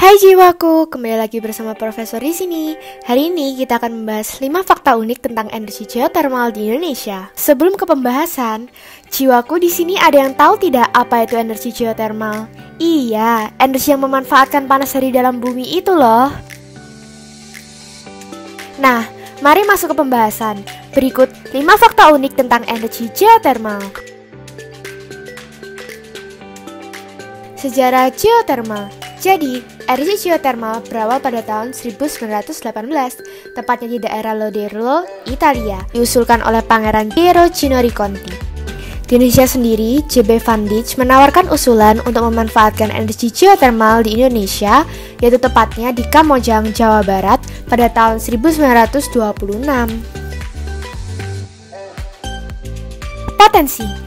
Hai jiwaku, kembali lagi bersama Profesor di sini. Hari ini kita akan membahas 5 fakta unik tentang energi geothermal di Indonesia. Sebelum ke pembahasan, jiwaku di sini ada yang tahu tidak apa itu energi geothermal? Iya, energi yang memanfaatkan panas dari dalam bumi itu loh. Nah, mari masuk ke pembahasan. Berikut 5 fakta unik tentang energi geothermal. Sejarah geothermal. Jadi, energi geothermal berawal pada tahun 1918, tepatnya di daerah Loderlo, Italia, diusulkan oleh Pangeran Piero Cinori Conti. Di Indonesia sendiri, J.B. Van Dijk menawarkan usulan untuk memanfaatkan energi geothermal di Indonesia, yaitu tepatnya di Kamojang, Jawa Barat, pada tahun 1926. Potensi.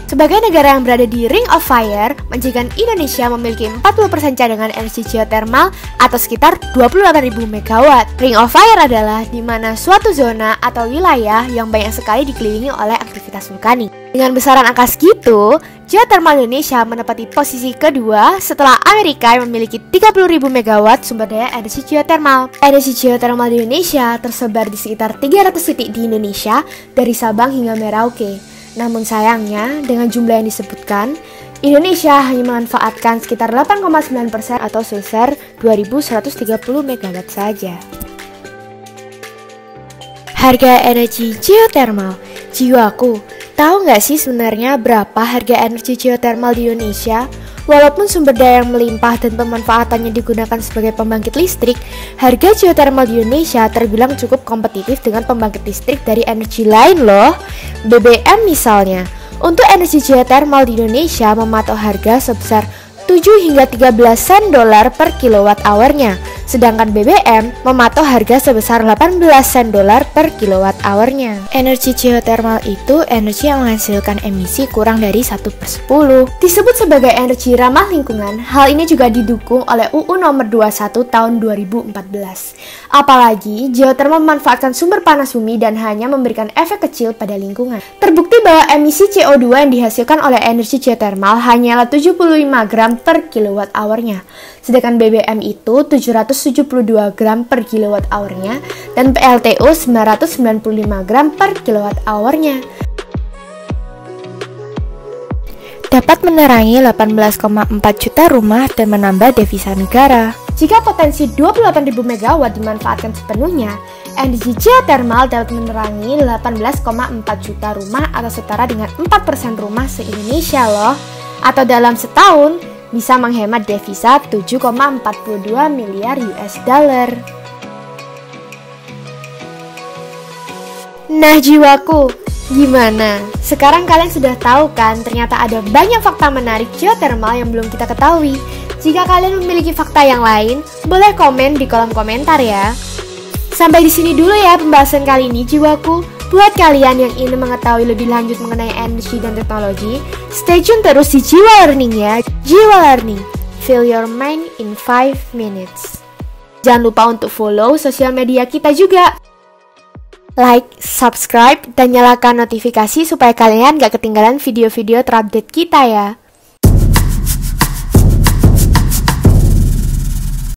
Sebagai negara yang berada di Ring of Fire, menjadikan Indonesia memiliki 40% cadangan energi geothermal atau sekitar 28.000 MW. Ring of Fire adalah di mana suatu zona atau wilayah yang banyak sekali dikelilingi oleh aktivitas vulkanik. Dengan besaran angka segitu, geothermal Indonesia menempati posisi kedua setelah Amerika yang memiliki 30.000 MW sumber daya energi geothermal. Energi geothermal di Indonesia tersebar di sekitar 300 titik di Indonesia dari Sabang hingga Merauke. Namun sayangnya, dengan jumlah yang disebutkan, Indonesia hanya memanfaatkan sekitar 8,9% atau sebesar 2.130 MW saja. Harga energi geothermal. Jiwaku, tahu nggak sih sebenarnya berapa harga energi geothermal di Indonesia? Walaupun sumber daya yang melimpah dan pemanfaatannya digunakan sebagai pembangkit listrik, harga geothermal di Indonesia terbilang cukup kompetitif dengan pembangkit listrik dari energi lain loh. BBM misalnya, untuk energi geothermal di Indonesia mematok harga sebesar 7 hingga 13 sen dolar per kilowatt hournya, sedangkan BBM mematok harga sebesar 18 sen dolar per kilowatt hournya. Energi geothermal itu energi yang menghasilkan emisi kurang dari 1/10. Disebut sebagai energi ramah lingkungan, hal ini juga didukung oleh UU nomor 21 tahun 2014. Apalagi, geothermal memanfaatkan sumber panas bumi dan hanya memberikan efek kecil pada lingkungan. Terbukti bahwa emisi CO2 yang dihasilkan oleh energi geothermal hanyalah 75 gram per kilowatt hournya, sedangkan BBM itu 772 gram per kilowatt hournya dan PLTU 995 gram per kilowatt hournya. Dapat menerangi 18,4 juta rumah dan menambah devisa negara. Jika potensi 28.000 MW dimanfaatkan sepenuhnya, energi geothermal dapat menerangi 18,4 juta rumah atau setara dengan 4% rumah se-Indonesia loh. Atau dalam setahun, bisa menghemat devisa 7,42 miliar US dollar. Nah jiwaku, gimana? Sekarang kalian sudah tahu kan ternyata ada banyak fakta menarik geothermal yang belum kita ketahui. Jika kalian memiliki fakta yang lain, boleh komen di kolom komentar ya. Sampai di sini dulu ya pembahasan kali ini jiwaku. Buat kalian yang ingin mengetahui lebih lanjut mengenai energi dan teknologi, stay tune terus di Jiwa Learning ya. Jiwa Learning, fill your mind in 5 minutes. Jangan lupa untuk follow sosial media kita juga. Like, subscribe, dan nyalakan notifikasi supaya kalian gak ketinggalan video-video terupdate kita ya.